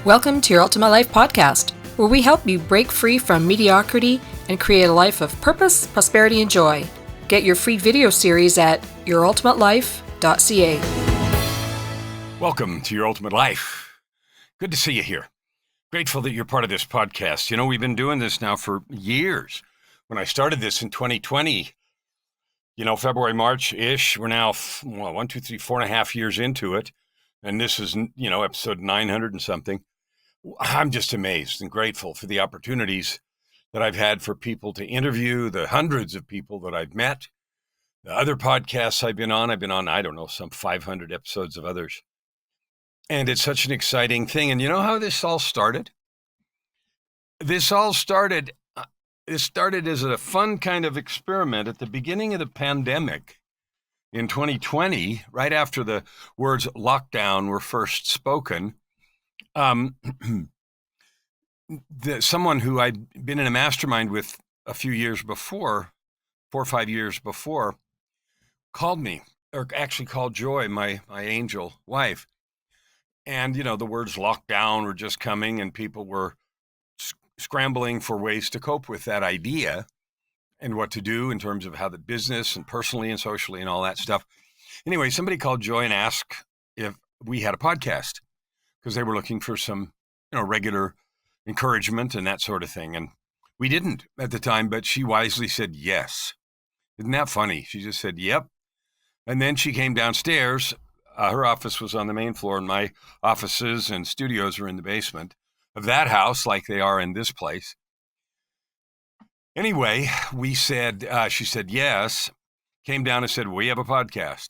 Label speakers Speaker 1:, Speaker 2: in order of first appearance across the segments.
Speaker 1: Welcome to Your Ultimate Life podcast, where we help you break free from mediocrity and create a life of purpose, prosperity, and joy. Get your free video series at yourultimatelife.ca.
Speaker 2: Welcome to Your Ultimate Life. Good to see you here. Grateful that you're part of this podcast. You know, we've been doing this now for years. When I started this in 2020, February, March-ish, we're now 4.5 years into it. And this is, episode 900 and something. I'm just amazed and grateful for the opportunities that I've had for people to interview, the hundreds of people that I've met, the other podcasts I've been on, some 500 episodes of others. And it's such an exciting thing. And you know how this all started? This started as a fun kind of experiment at the beginning of the pandemic. In 2020, right after the words lockdown were first spoken, someone who I'd been in a mastermind with a few years before, 4 or 5 years before, called me, or actually called Joy, my angel wife. And, the words lockdown were just coming and people were scrambling for ways to cope with that idea and what to do in terms of how the business and personally and socially and all that stuff. Anyway, somebody called Joy and asked if we had a podcast because they were looking for some, regular encouragement and that sort of thing. And we didn't at the time, but she wisely said yes. Isn't that funny? She just said, yep. And then she came downstairs. Her office was on the main floor and my offices and studios are in the basement of that house like they are in this place. Anyway, she said yes, came down and said, we have a podcast.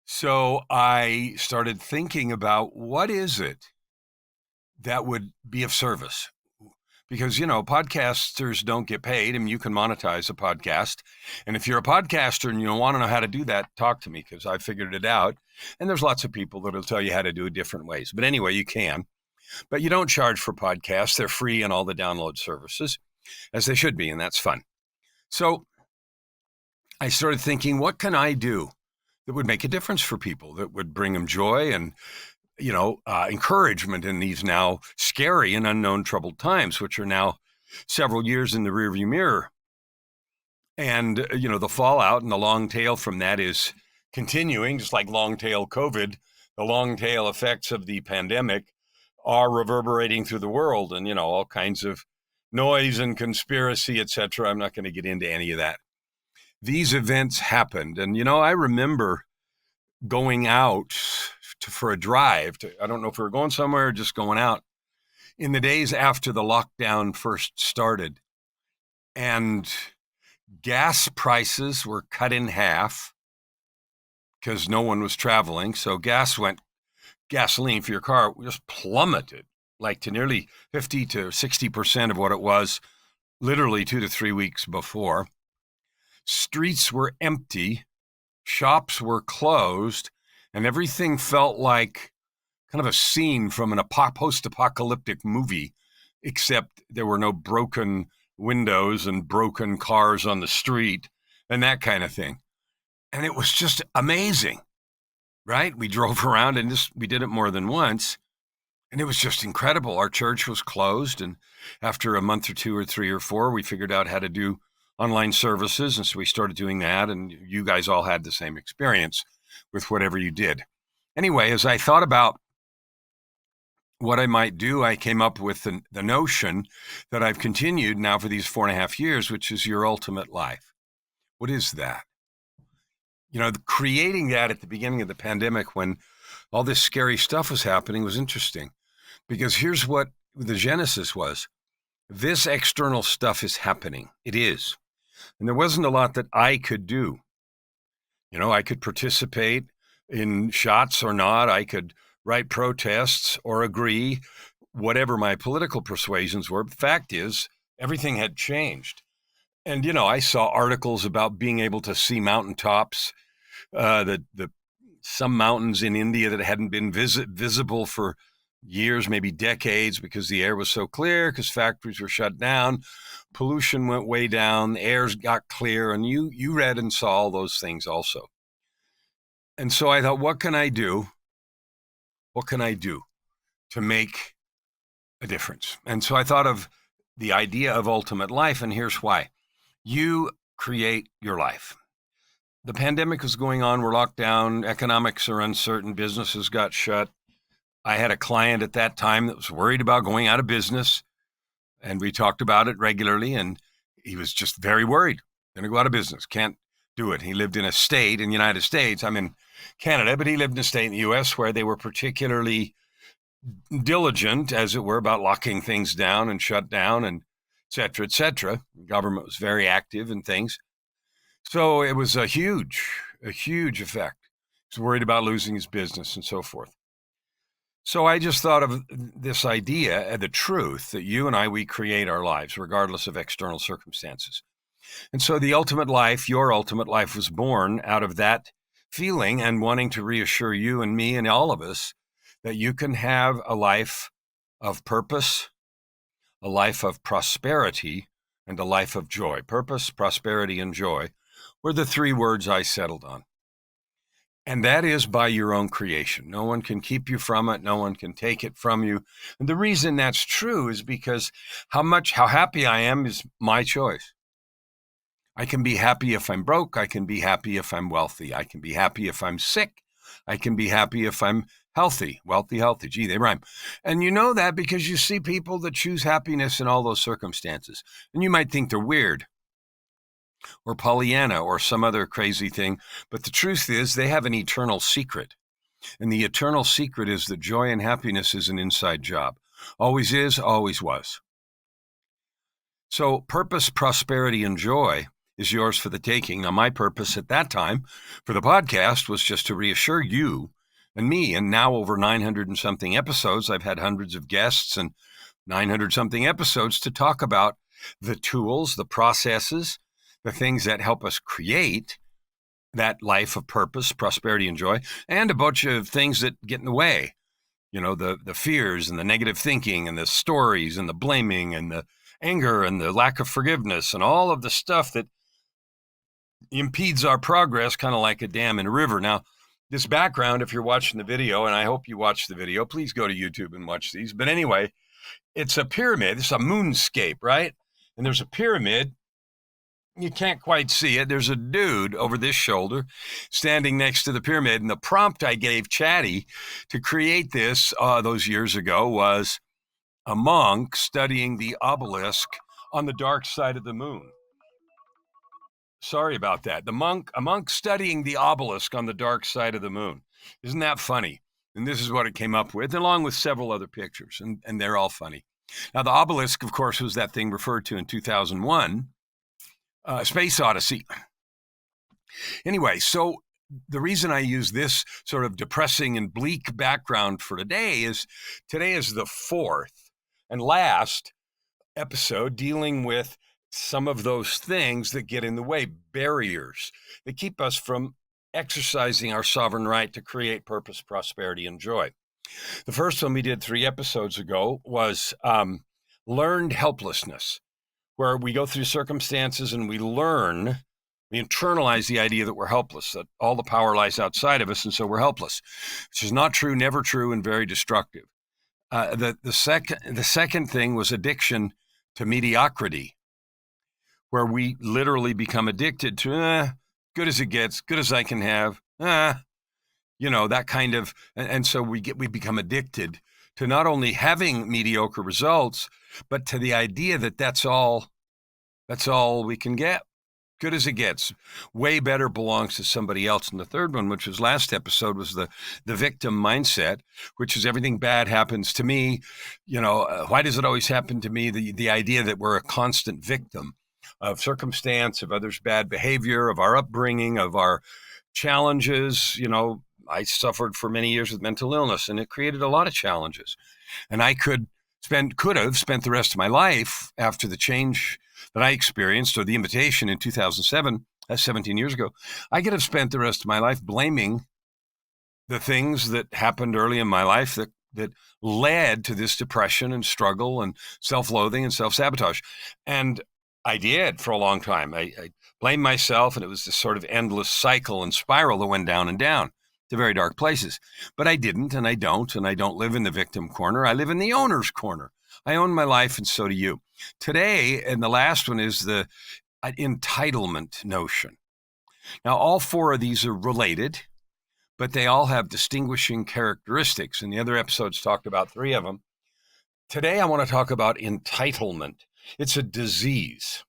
Speaker 2: So I started thinking about what is it that would be of service? Because, podcasters don't get paid and you can monetize a podcast. And if you're a podcaster and you want to know how to do that, talk to me because I figured it out. And there's lots of people that will tell you how to do it different ways. But anyway, you can. But you don't charge for podcasts. They're free on all the download services, as they should be, and that's fun. So I started thinking, what can I do that would make a difference for people, that would bring them joy and, encouragement in these now scary and unknown troubled times, which are now several years in the rearview mirror. And, the fallout and the long tail from that is continuing, just like long tail COVID. The long tail effects of the pandemic are reverberating through the world and, all kinds of noise and conspiracy, etc. I'm not going to get into any of that. These events happened. And, I remember going out for a drive. I don't know if we were going somewhere or just going out in the days after the lockdown first started. And gas prices were cut in half because no one was traveling. So gasoline for your car just plummeted like to nearly 50 to 60% of what it was literally 2 to 3 weeks before. Streets were empty, shops were closed, and everything felt like kind of a scene from a post-apocalyptic movie, except there were no broken windows and broken cars on the street and that kind of thing. And it was just amazing, right? We drove around and we did it more than once. And it was just incredible. Our church was closed. And after a month or 2 or 3 or 4, we figured out how to do online services. And so we started doing that. And you guys all had the same experience with whatever you did. Anyway, as I thought about what I might do, I came up with the notion that I've continued now for these 4.5 years, which is Your Ultimate Life. What is that? Creating that at the beginning of the pandemic when all this scary stuff was happening was interesting. Because here's what the genesis was. This external stuff is happening. It is. And there wasn't a lot that I could do. I could participate in shots or not. I could write protests or agree, whatever my political persuasions were. The fact is, everything had changed. And, I saw articles about being able to see mountaintops, some mountains in India that hadn't been visible for years, maybe decades, because the air was so clear, because factories were shut down, pollution went way down, the air got clear, and you read and saw all those things also. And so I thought, what can I do? What can I do to make a difference. And so I thought of the idea of ultimate life, and here's why. You create your life. The pandemic was going on, we're locked down, economics are uncertain, businesses got shut. I had a client at that time that was worried about going out of business, and we talked about it regularly, and he was just very worried. Going to go out of business, can't do it. He lived in a state in the United States. I'm in Canada, but he lived in a state in the U.S. where they were particularly diligent, as it were, about locking things down and shut down and et cetera, et cetera. The government was very active in things. So it was a huge effect. He was worried about losing his business and so forth. So I just thought of this idea, the truth that you and I, we create our lives regardless of external circumstances. And so the ultimate life, your ultimate life, was born out of that feeling and wanting to reassure you and me and all of us that you can have a life of purpose, a life of prosperity, and a life of joy. Purpose, prosperity, and joy were the three words I settled on. And that is by your own creation. No one can keep you from it. No one can take it from you. And the reason that's true is because how happy I am is my choice. I can be happy if I'm broke. I can be happy if I'm wealthy. I can be happy if I'm sick. I can be happy if I'm healthy, wealthy, healthy. Gee, they rhyme. And you know that because you see people that choose happiness in all those circumstances. And you might think they're weird or Pollyanna or some other crazy thing. But the truth is they have an eternal secret. And the eternal secret is that joy and happiness is an inside job. Always is, always was. So purpose, prosperity, and joy is yours for the taking. Now, my purpose at that time for the podcast was just to reassure you and me. And now over 900 and something episodes, I've had hundreds of guests and 900 something episodes to talk about the tools, the processes, the things that help us create that life of purpose, prosperity, and joy, and a bunch of things that get in the way. You know, the fears and the negative thinking and the stories and the blaming and the anger and the lack of forgiveness and all of the stuff that impedes our progress, kind of like a dam in a river. Now, this background, if you're watching the video, and I hope you watch the video, please go to YouTube and watch these. But anyway, it's a pyramid. It's a moonscape, right? And there's a pyramid. You can't quite see it. There's a dude over this shoulder standing next to the pyramid. And the prompt I gave Chatty to create this those years ago was a monk studying the obelisk on the dark side of the moon. Sorry about that. A monk studying the obelisk on the dark side of the moon. Isn't that funny? And this is what it came up with, along with several other pictures, and they're all funny. Now, the obelisk, of course, was that thing referred to in 2001, Space Odyssey. Anyway, so the reason I use this sort of depressing and bleak background for today is the fourth and last episode dealing with some of those things that get in the way, barriers that keep us from exercising our sovereign right to create purpose, prosperity, and joy. The first one we did 3 episodes ago was learned helplessness, where we go through circumstances and we internalize the idea that we're helpless, that all the power lies outside of us, and so we're helpless, which is not true, never true, and very destructive. The second thing was addiction to mediocrity, where we literally become addicted to good as it gets, good as I can have, that kind of, and so we become addicted to not only having mediocre results, but to the idea that that's all we can get. Good as it gets. Way better belongs to somebody else. And the third one, which was last episode, was the victim mindset, which is everything bad happens to me. Why does it always happen to me? The idea that we're a constant victim of circumstance, of others' bad behavior, of our upbringing, of our challenges. I suffered for many years with mental illness, and it created a lot of challenges. And I could have spent the rest of my life after the change that I experienced, or the invitation in 2007, that's 17 years ago, I could have spent the rest of my life blaming the things that happened early in my life that led to this depression and struggle and self-loathing and self-sabotage. And I did for a long time. I blamed myself, and it was this sort of endless cycle and spiral that went down and down to very dark places. But I didn't, and I don't live in the victim corner. I live in the owner's corner. I own my life, and so do you. Today, and the last one is the entitlement notion. Now, all four of these are related, but they all have distinguishing characteristics. And the other episodes talked about three of them. Today, I want to talk about entitlement. It's a disease.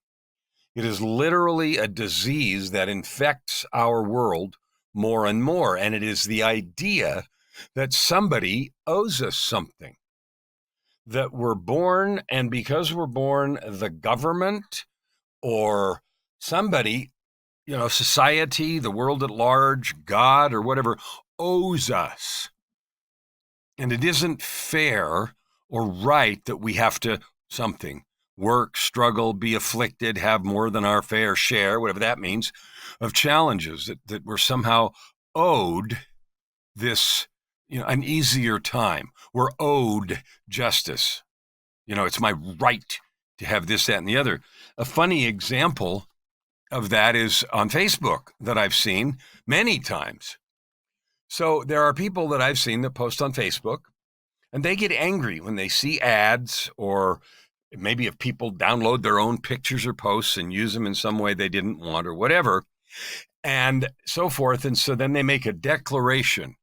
Speaker 2: It is literally a disease that infects our world more and more. And it is the idea that somebody owes us something, that we're born, and because we're born, the government or somebody, society, the world at large, God or whatever, owes us. And it isn't fair or right that we have to work, struggle, be afflicted, have more than our fair share, whatever that means, of challenges, that we're somehow owed this, an easier time. We're owed justice. It's my right to have this, that, and the other. A funny example of that is on Facebook that I've seen many times. So there are people that I've seen that post on Facebook, and they get angry when they see ads, or maybe if people download their own pictures or posts and use them in some way they didn't want or whatever, and so forth. And so then they make a declaration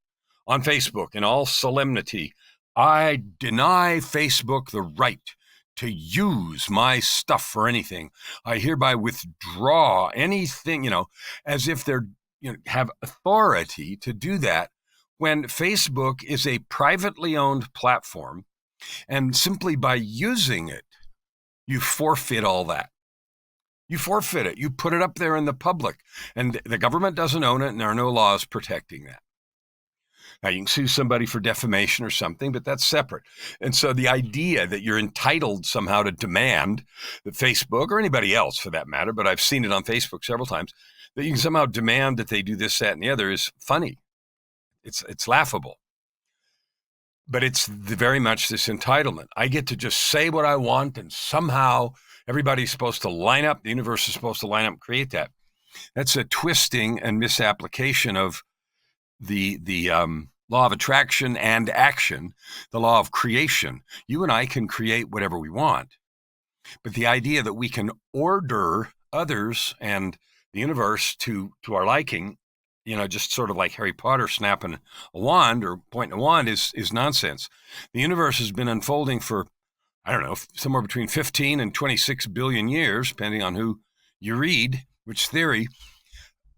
Speaker 2: on Facebook in all solemnity: I deny Facebook the right to use my stuff for anything. I hereby withdraw anything, as if they're, have authority to do that, when Facebook is a privately owned platform, and simply by using it, you forfeit all that. You forfeit it. You put it up there in the public, and the government doesn't own it, and there are no laws protecting that. Now, you can sue somebody for defamation or something, but that's separate. And so the idea that you're entitled somehow to demand that Facebook, or anybody else for that matter, but I've seen it on Facebook several times, that you can somehow demand that they do this, that, and the other is funny. It's laughable. But it's very much this entitlement. I get to just say what I want, and somehow everybody's supposed to line up. The universe is supposed to line up and create that. That's a twisting and misapplication of the law of attraction and action, the law of creation. You and I can create whatever we want. But the idea that we can order others and the universe to our liking, just sort of like Harry Potter snapping a wand or pointing a wand is nonsense. The universe has been unfolding for, I don't know, somewhere between 15 and 26 billion years, depending on who you read, which theory,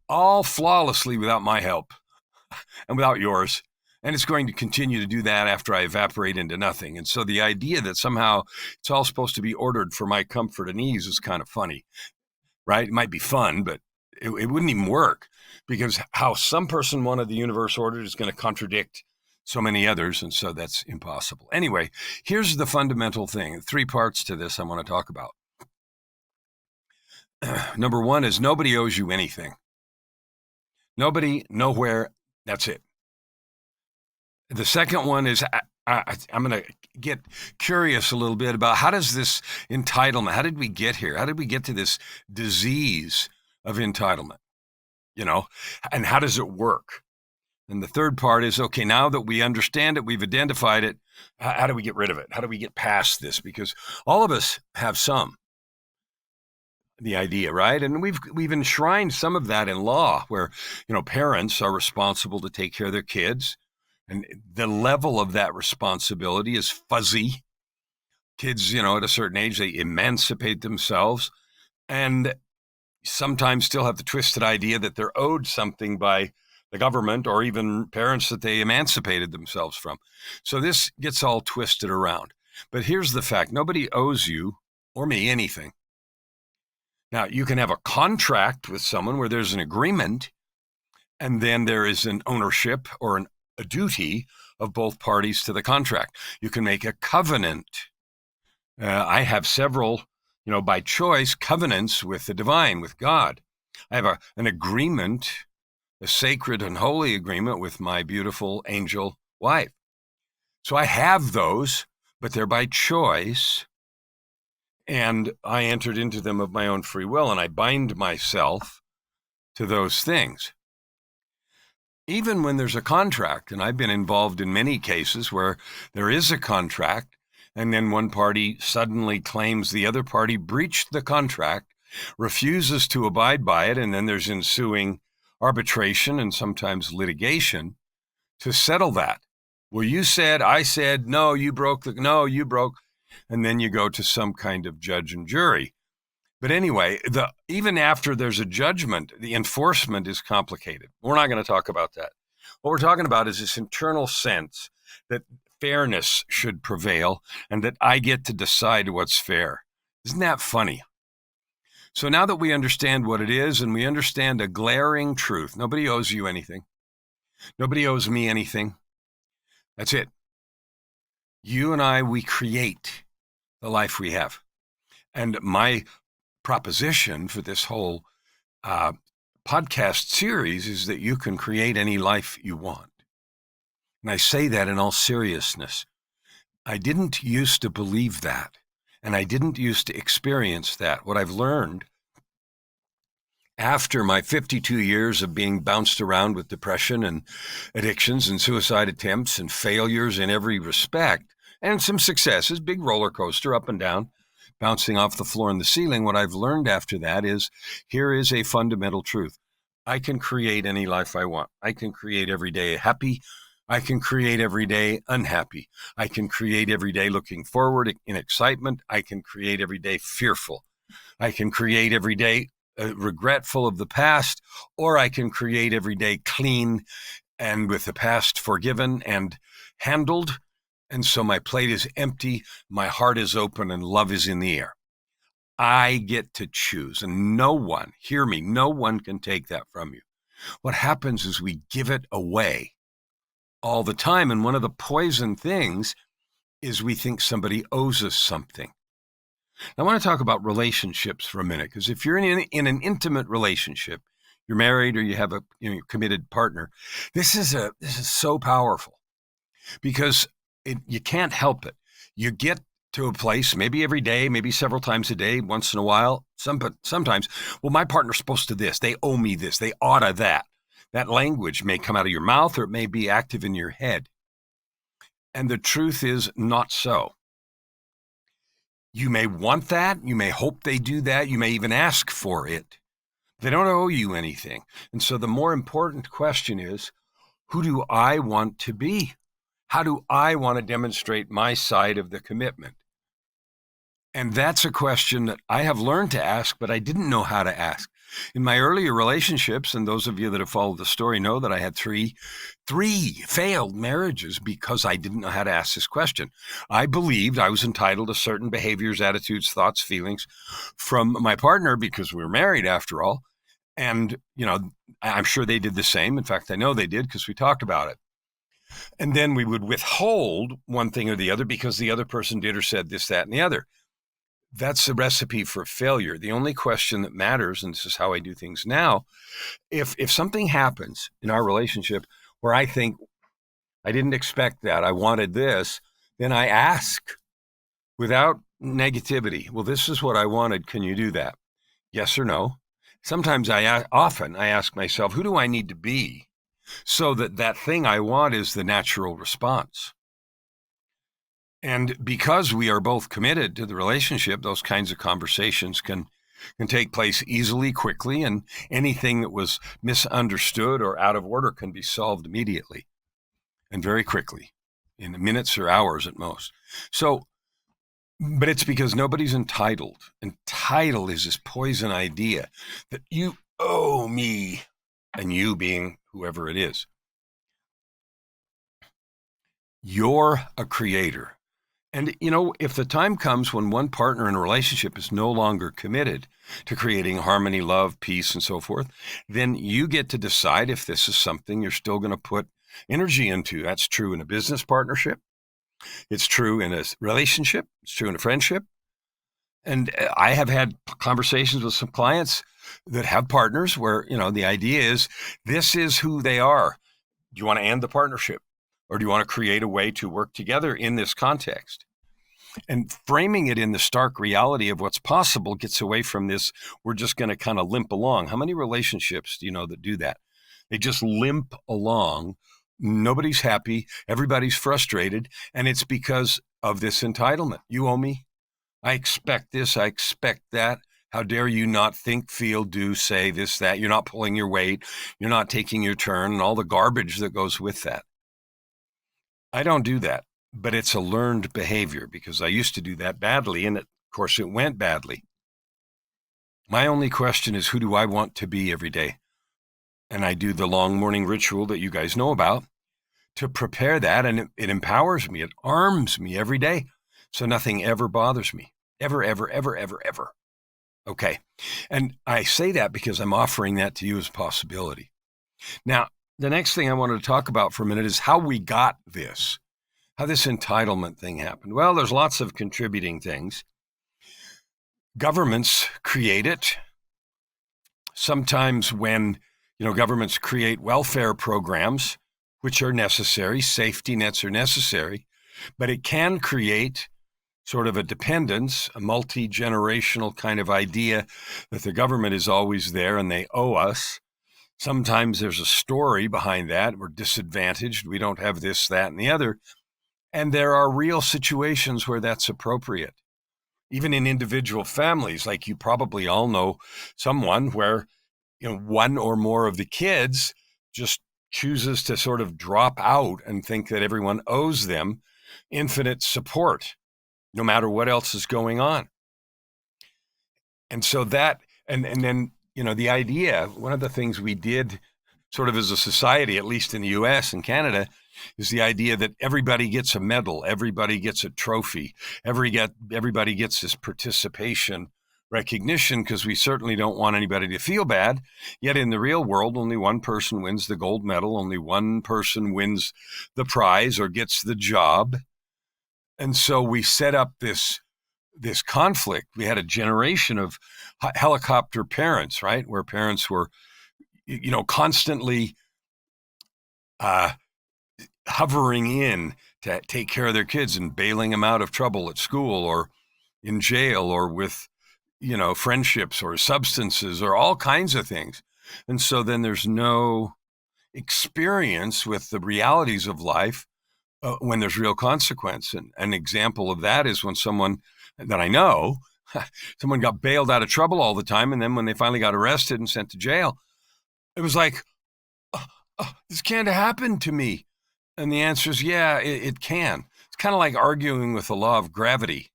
Speaker 2: all flawlessly without my help and without yours. And it's going to continue to do that after I evaporate into nothing. And so the idea that somehow it's all supposed to be ordered for my comfort and ease is kind of funny, right? It might be fun, but it wouldn't even work, because how some person wanted the universe ordered is going to contradict so many others. And so that's impossible. Anyway, here's the fundamental thing. 3 parts to this I want to talk about. Number 1 is nobody owes you anything. Nobody, nowhere, that's it. The second one is I'm going to get curious a little bit about how does this entitlement, how did we get here? How did we get to this disease of entitlement? And how does it work? And the third part is, okay, now that we understand it, we've identified it, how do we get rid of it? How do we get past this? Because all of us have the idea, right? And we've enshrined some of that in law, where, parents are responsible to take care of their kids. And the level of that responsibility is fuzzy. Kids, at a certain age, they emancipate themselves and sometimes still have the twisted idea that they're owed something by the government or even parents that they emancipated themselves from. So this gets all twisted around. But here's the fact. Nobody owes you or me anything. Now, you can have a contract with someone where there's an agreement, and then there is an ownership or a duty of both parties to the contract. You can make a covenant. I have several, by choice, covenants with the divine, with God. I have an agreement, a sacred and holy agreement with my beautiful angel wife. So I have those, but they're by choice. And I entered into them of my own free will, and I bind myself to those things. Even when there's a contract, and I've been involved in many cases where there is a contract, And then one party suddenly claims the other party breached the contract, refuses to abide by it, and then there's ensuing arbitration and sometimes litigation to settle that. Well, you said, I said, no, you broke. And then you go to some kind of judge and jury. But anyway, even after there's a judgment, the enforcement is complicated. We're not going to talk about that. What we're talking about is this internal sense that fairness should prevail and that I get to decide what's fair. Isn't that funny? So now that we understand what it is and we understand a glaring truth, nobody owes you anything. Nobody owes me anything. That's it. You and I, we create the life we have. And my proposition for this whole podcast series is that you can create any life you want. And I say that in all seriousness. I didn't used to believe that, and I didn't used to experience that. What I've learned after my 52 years of being bounced around with depression and addictions and suicide attempts and failures in every respect, and some successes, big roller coaster up and down, bouncing off the floor and the ceiling, what I've learned after that is, here is a fundamental truth. I can create any life I want. I can create every day happy. I can create every day unhappy. I can create every day looking forward in excitement. I can create every day fearful. I can create every day regretful of the past, or I can create every day clean and with the past forgiven and handled. And so my plate is empty, my heart is open, and love is in the air. I get to choose, and no one, hear me, no one can take that from you. What happens is we give it away all the time, and one of the poison things is we think somebody owes us something. I want to talk about relationships for a minute, because if you're in an intimate relationship, you're married or you have a committed partner, this is so powerful because you can't help it. You get to a place, maybe every day, maybe several times a day, once in a while, sometimes, well, my partner's supposed to this, they owe me this, they oughta that. That language may come out of your mouth or it may be active in your head. And the truth is not so. You may want that. You may hope they do that. You may even ask for it. They don't owe you anything. And so the more important question is, who do I want to be? How do I want to demonstrate my side of the commitment? And that's a question that I have learned to ask, but I didn't know how to ask. In my earlier relationships, and those of you that have followed the story know that I had three failed marriages because I didn't know how to ask this question. I believed I was entitled to certain behaviors, attitudes, thoughts, feelings from my partner because we were married after all. And, I'm sure they did the same. In fact, I know they did because we talked about it. And then we would withhold one thing or the other because the other person did or said this, that, and the other. That's the recipe for failure. The only question that matters, and this is how I do things now, if something happens in our relationship where I think I didn't expect that, I wanted this, then I ask without negativity, well, this is what I wanted. Can you do that? Yes or no? Sometimes often I ask myself, who do I need to be so that thing I want is the natural response? And because we are both committed to the relationship, those kinds of conversations can take place easily, quickly, and anything that was misunderstood or out of order can be solved immediately and very quickly, in minutes or hours at most. So, but it's because nobody's entitled. Entitled is this poison idea that you owe me, and you being whoever it is. You're a creator. And, if the time comes when one partner in a relationship is no longer committed to creating harmony, love, peace, and so forth, then you get to decide if this is something you're still going to put energy into. That's true in a business partnership. It's true in a relationship. It's true in a friendship. And I have had conversations with some clients that have partners where, the idea is this is who they are. Do you want to end the partnership? Or do you want to create a way to work together in this context? And framing it in the stark reality of what's possible gets away from this, we're just going to kind of limp along. How many relationships do you know that do that? They just limp along. Nobody's happy. Everybody's frustrated. And it's because of this entitlement. You owe me. I expect this. I expect that. How dare you not think, feel, do, say this, that. You're not pulling your weight. You're not taking your turn, and all the garbage that goes with that. I don't do that, but it's a learned behavior because I used to do that badly, and of course it went badly. My only question is, who do I want to be every day? And I do the long morning ritual that you guys know about to prepare that, and it empowers me. It arms me every day, so nothing ever bothers me. Ever, ever, ever, ever, ever. Okay. And I say that because I'm offering that to you as a possibility. Now, the next thing I wanted to talk about for a minute is how we got this, how this entitlement thing happened. Well, there's lots of contributing things. Governments create it. Sometimes when, governments create welfare programs, which are necessary, safety nets are necessary, but it can create sort of a dependence, a multi-generational kind of idea that the government is always there and they owe us. Sometimes there's a story behind that. We're disadvantaged. We don't have this, that, and the other. And there are real situations where that's appropriate. Even in individual families, like you probably all know someone where, one or more of the kids just chooses to sort of drop out and think that everyone owes them infinite support, no matter what else is going on. And so that, and then, the idea, one of the things we did sort of as a society, at least in the US and Canada, is the idea that everybody gets a medal, everybody gets a trophy, everybody gets this participation recognition, because we certainly don't want anybody to feel bad. Yet in the real world, only one person wins the gold medal, only one person wins the prize or gets the job. And so we set up this conflict. We had a generation of helicopter parents, right? Where parents were, constantly hovering in to take care of their kids and bailing them out of trouble at school or in jail or with, friendships or substances or all kinds of things. And so then there's no experience with the realities of life when there's real consequence. And an example of that is when someone that I know, someone got bailed out of trouble all the time. And then when they finally got arrested and sent to jail, it was like, this can't happen to me. And the answer is, yeah, it can. It's kind of like arguing with the law of gravity.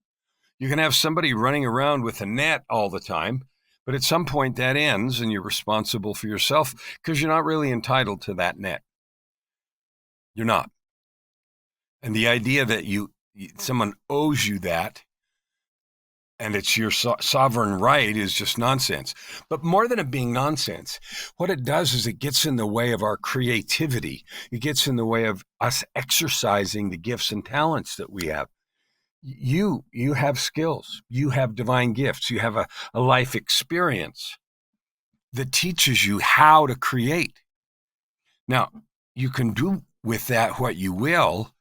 Speaker 2: You can have somebody running around with a net all the time, but at some point that ends and you're responsible for yourself because you're not really entitled to that net. You're not. And the idea that someone owes you that and it's your sovereign right is just nonsense. But more than it being nonsense, what it does is it gets in the way of our creativity. It gets in the way of us exercising the gifts and talents that we have. You have skills. You have divine gifts. You have a life experience that teaches you how to create. Now, you can do with that what you will.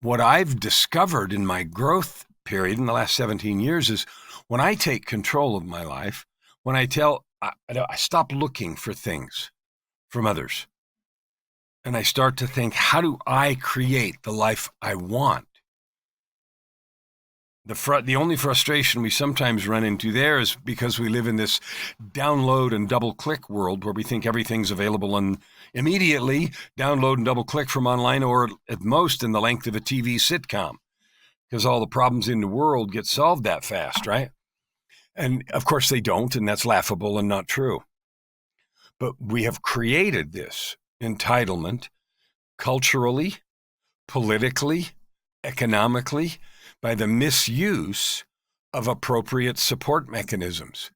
Speaker 2: What I've discovered in my growth period in the last 17 years is when I take control of my life, when I stop looking for things from others, and I start to think, how do I create the life I want? The only frustration we sometimes run into there is because we live in this download and double click world where we think everything's available and immediately download and double click from online, or at most in the length of a TV sitcom, because all the problems in the world get solved that fast, right? And of course they don't, and that's laughable and not true. But we have created this entitlement culturally, politically, economically, by the misuse of appropriate support mechanisms.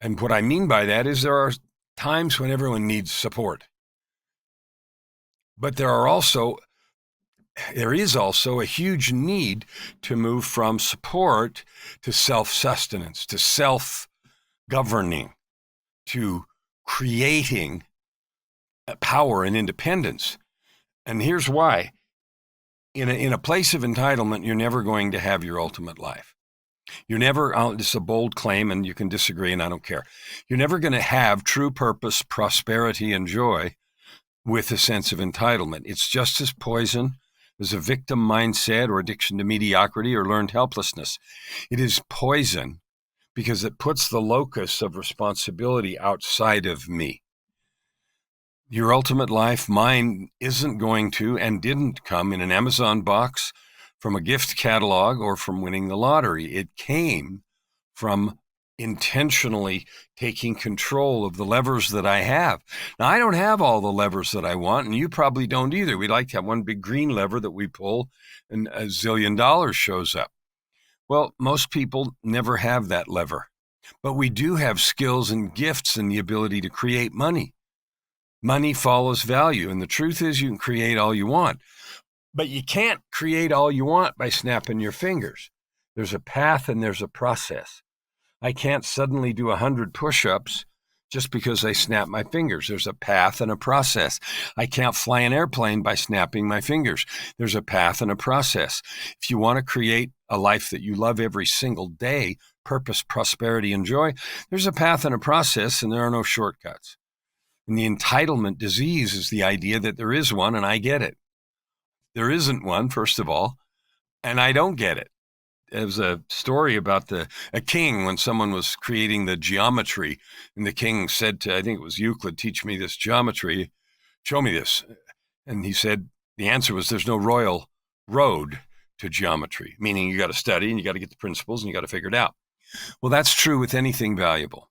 Speaker 2: And what I mean by that is there are times when everyone needs support. But there is also a huge need to move from support to self-sustenance, to self-governing, to creating power and independence. And here's why. In a place of entitlement, you're never going to have your ultimate life. You're never, this is a bold claim and you can disagree and I don't care. You're never going to have true purpose, prosperity, and joy with a sense of entitlement. It's just as poison There's a victim mindset or addiction to mediocrity or learned helplessness. It is poison because it puts the locus of responsibility outside of me. Your ultimate life, mine, isn't going to and didn't come in an Amazon box, from a gift catalog, or from winning the lottery. It came from intentionally taking control of the levers that I have. Now, I don't have all the levers that I want, and you probably don't either. We'd like to have one big green lever that we pull and $1 zillion shows up. Well, most people never have that lever, but we do have skills and gifts and the ability to create money. Money follows value, and the truth is you can create all you want, but you can't create all you want by snapping your fingers. There's a path and there's a process. I can't suddenly do 100 push-ups just because I snap my fingers. There's a path and a process. I can't fly an airplane by snapping my fingers. There's a path and a process. If you want to create a life that you love every single day, purpose, prosperity, and joy, there's a path and a process, and there are no shortcuts. And the entitlement disease is the idea that there is one and I get it. There isn't one, first of all, and I don't get it. There was a story about a king when someone was creating the geometry, and the king said to, I think it was Euclid, teach me this geometry, show me this. And he said, the answer was, there's no royal road to geometry, meaning you got to study and you got to get the principles and you got to figure it out. Well, that's true with anything valuable.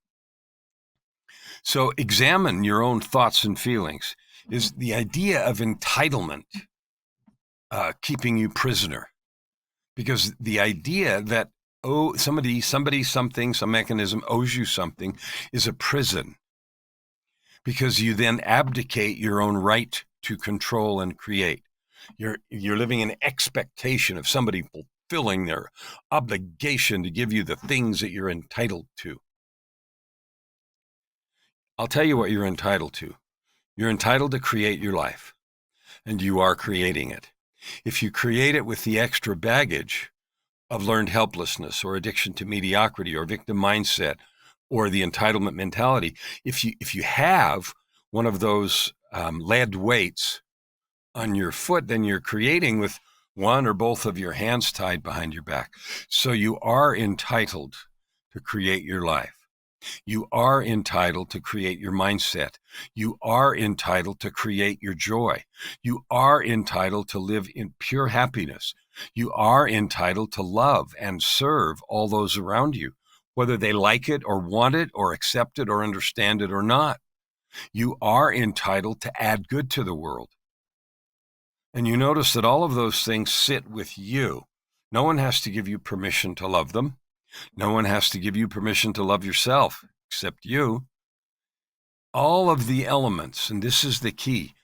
Speaker 2: So examine your own thoughts and feelings. Is the idea of entitlement keeping you prisoner? Because the idea that, somebody, something, some mechanism owes you something is a prison. Because you then abdicate your own right to control and create. You're living in expectation of somebody fulfilling their obligation to give you the things that you're entitled to. I'll tell you what you're entitled to. You're entitled to create your life, and you are creating it. If you create it with the extra baggage of learned helplessness or addiction to mediocrity or victim mindset or the entitlement mentality, if you have one of those lead weights on your foot, then you're creating with one or both of your hands tied behind your back. So you are entitled to create your life. You are entitled to create your mindset. You are entitled to create your joy. You are entitled to live in pure happiness. You are entitled to love and serve all those around you, whether they like it or want it or accept it or understand it or not. You are entitled to add good to the world. And you notice that all of those things sit with you. No one has to give you permission to love them. No one has to give you permission to love yourself, except you. All of the elements, and this is the key,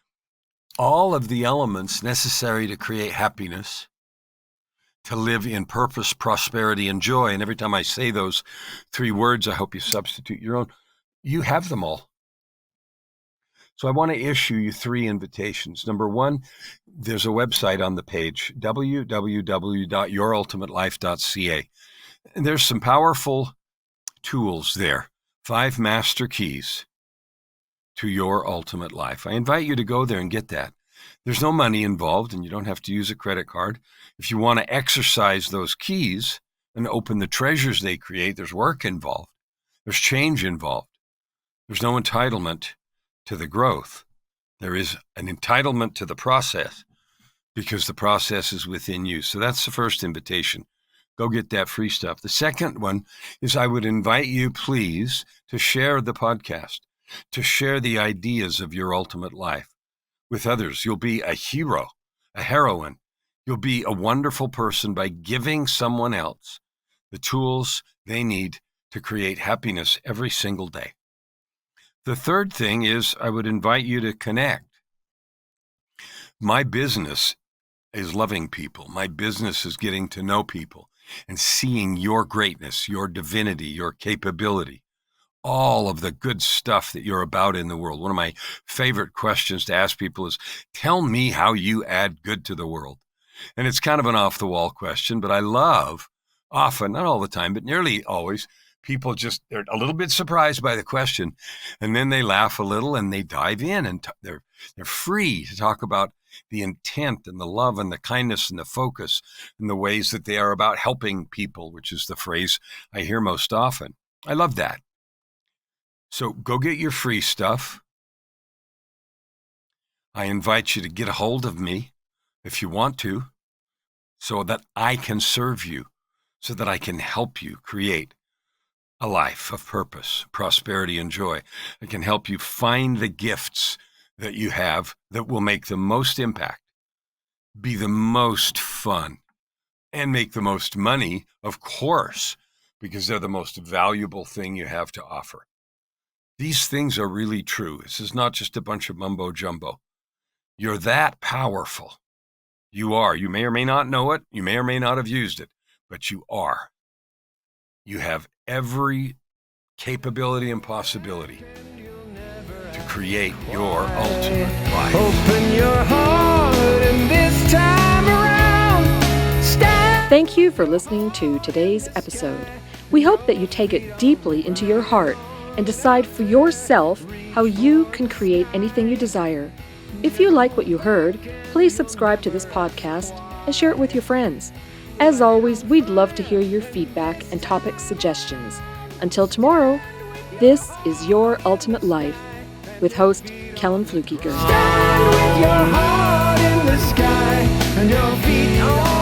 Speaker 2: all of the elements necessary to create happiness, to live in purpose, prosperity, and joy. And every time I say those 3 words, I hope you substitute your own. You have them all. So I want to issue you 3 invitations. Number 1, there's a website on the page, www.yourultimatelife.ca. And there's some powerful tools there, 5 master keys to your ultimate life. I invite you to go there and get that. There's no money involved, and you don't have to use a credit card. If you want to exercise those keys and open the treasures they create, there's work involved. There's change involved. There's no entitlement to the growth. There is an entitlement to the process because the process is within you. So that's the first invitation. Go get that free stuff. The second one is I would invite you, please, to share the podcast, to share the ideas of your ultimate life with others. You'll be a hero, a heroine. You'll be a wonderful person by giving someone else the tools they need to create happiness every single day. The third thing is I would invite you to connect. My business is loving people. My business is getting to know people and seeing your greatness, your divinity, your capability, all of the good stuff that you're about in the world. One of my favorite questions to ask people is, tell me how you add good to the world. And it's kind of an off-the-wall question, but I love often, not all the time, but nearly always, people they're a little bit surprised by the question, and then they laugh a little and they dive in and they're free to talk about the intent and the love and the kindness and the focus and the ways that they are about helping people, which is the phrase I hear most often. I love that. So go get your free stuff. I invite you to get a hold of me if you want to, so that I can serve you, so that I can help you create a life of purpose, prosperity, and joy. I can help you find the gifts that you have that will make the most impact, be the most fun, and make the most money, of course, because they're the most valuable thing you have to offer. These things are really true. This is not just a bunch of mumbo jumbo. You're that powerful. You are. You may or may not know it. You may or may not have used it, but you are. You have every capability and possibility to create your ultimate life.
Speaker 3: Open your heart and this time around, stand.
Speaker 1: Thank you for listening to today's episode. We hope that you take it deeply into your heart and decide for yourself how you can create anything you desire. If you like what you heard, please subscribe to this podcast and share it with your friends. As always, we'd love to hear your feedback and topic suggestions. Until tomorrow, this is Your Ultimate Life with host Kellan Flukiger.
Speaker 3: Stand with your heart in the sky and your feet on